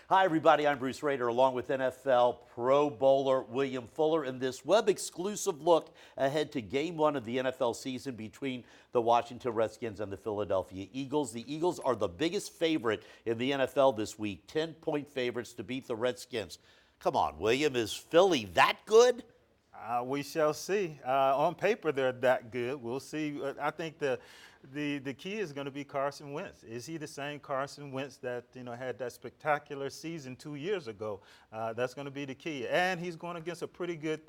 Hi, everybody. I'm Bruce Rader, along with NFL Pro Bowler William Fuller, in this web-exclusive look ahead to Game 1 of the NFL season between the Washington Redskins and the Philadelphia Eagles. The Eagles are the biggest favorite in the NFL this week, 10-point favorites to beat the Redskins. Come on, William, is Philly that good? We shall see. On paper, they're that good. We'll see. I think the key is going to be Carson Wentz. Is he the same Carson Wentz that had that spectacular season 2 years ago? That's going to be the key. And he's going against a pretty good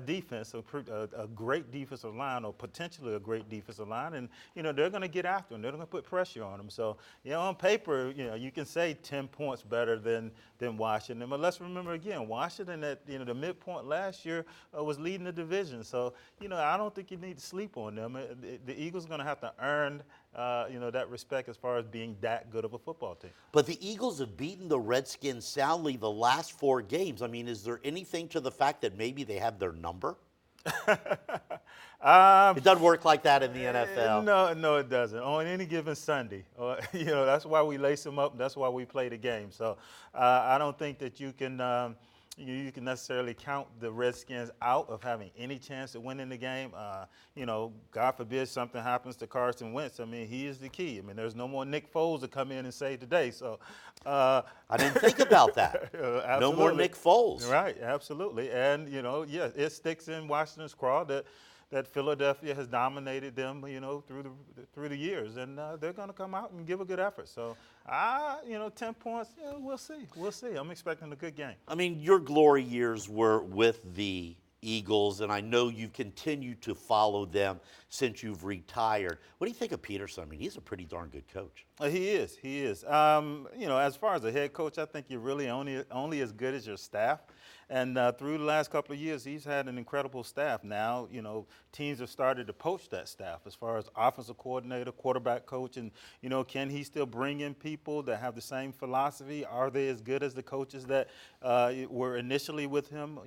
defense, a great defensive line, or potentially a great defensive line. And they're going to get after him. They're going to put pressure on him. So on paper, you can say 10 points better than Washington. But let's remember again, Washington at the midpoint last year was leading the division. So I don't think you need to sleep on them. The Eagles are going to have to earn that respect as far as being that good of a football team. But the Eagles have beaten the Redskins soundly the last 4 games. I mean, is there anything to the fact that maybe they have their number? It doesn't work like that in the NFL. No, it doesn't. On any given Sunday, that's why we lace them up. That's why we play the game. So I don't think that you can necessarily count the Redskins out of having any chance of winning the game. God forbid something happens to Carson Wentz. I mean, he is the key. I mean, there's no more Nick Foles to come in and save today. So I didn't think about that. No more Nick Foles. Right, absolutely. And, it sticks in Washington's craw that Philadelphia has dominated them, through the years, and they're going to come out and give a good effort. So, 10 points, we'll see. We'll see. I'm expecting a good game. I mean, your glory years were with the Eagles, and I know you've continued to follow them since you've retired. What do you think of Peterson? I mean, he's a pretty darn good coach. He is. He is. As far as a head coach, I think you're really only as good as your staff. And through the last couple of years, he's had an incredible staff. Now, teams have started to poach that staff as far as offensive coordinator, quarterback coach, and, can he still bring in people that have the same philosophy? Are they as good as the coaches that were initially with him?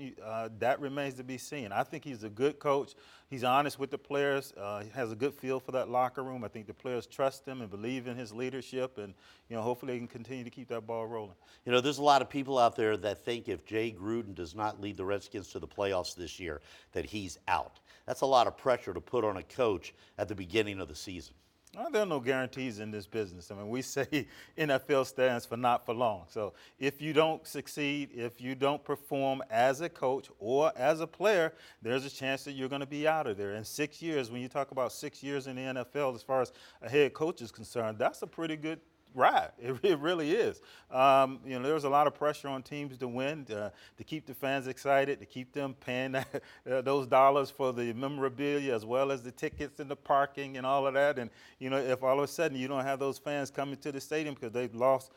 That remains to be seen. I think he's a good coach. He's honest with the players. He has a good feel for that locker room. I think the players trust him and believe in his leadership, and hopefully they can continue to keep that ball rolling. There's a lot of people out there that think if Jay Gruden does not lead the Redskins to the playoffs this year, that he's out. That's a lot of pressure to put on a coach at the beginning of the season. Well, there are no guarantees in this business. I mean, we say NFL stands for not for long. So if you don't succeed, if you don't perform as a coach or as a player, there's a chance that you're going to be out of there. In 6 years, when you talk about 6 years in the NFL, as far as a head coach is concerned, that's a pretty good ride. It really is. There's a lot of pressure on teams to win, to keep the fans excited, to keep them paying those dollars for the memorabilia as well as the tickets and the parking and all of that. And, if all of a sudden you don't have those fans coming to the stadium because they've lost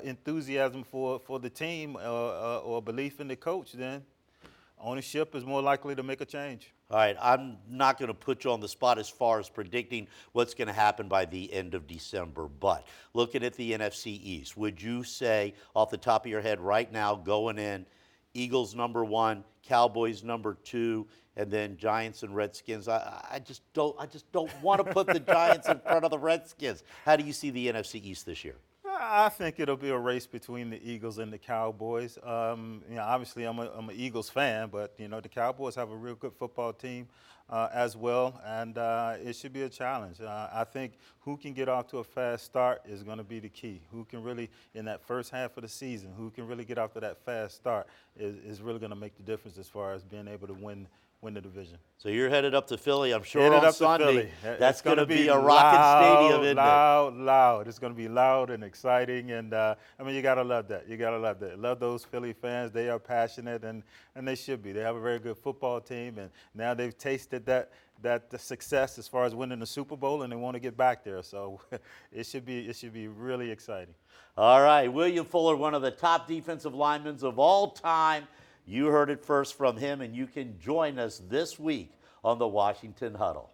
enthusiasm for the team or belief in the coach, then ownership is more likely to make a change. All right, I'm not going to put you on the spot as far as predicting what's going to happen by the end of December, but looking at the NFC East, would you say off the top of your head right now going in, Eagles number 1, Cowboys number 2, and then Giants and Redskins? I just don't want to put the Giants in front of the Redskins. How do you see the NFC East this year? I think it'll be a race between the Eagles and the Cowboys. Obviously I'm an Eagles fan, but the Cowboys have a real good football team as well, and it should be a challenge. I think who can get off to a fast start is going to be the key. Who can really, in that first half of the season, who can really get off to that fast start is really going to make the difference as far as being able to win the division. So you're headed up to Philly, I'm sure, on Sunday. That's going to be a rocking loud, stadium, isn't it? Loud. It's going to be loud and exciting, and you got to love that. You got to love that. Love those Philly fans. They are passionate, and they should be. They have a very good football team, and now they've tasted that success as far as winning the Super Bowl, and they want to get back there. So it should be really exciting. All right, William Fuller, one of the top defensive linemen of all time. You heard it first from him, and you can join us this week on the Washington Huddle.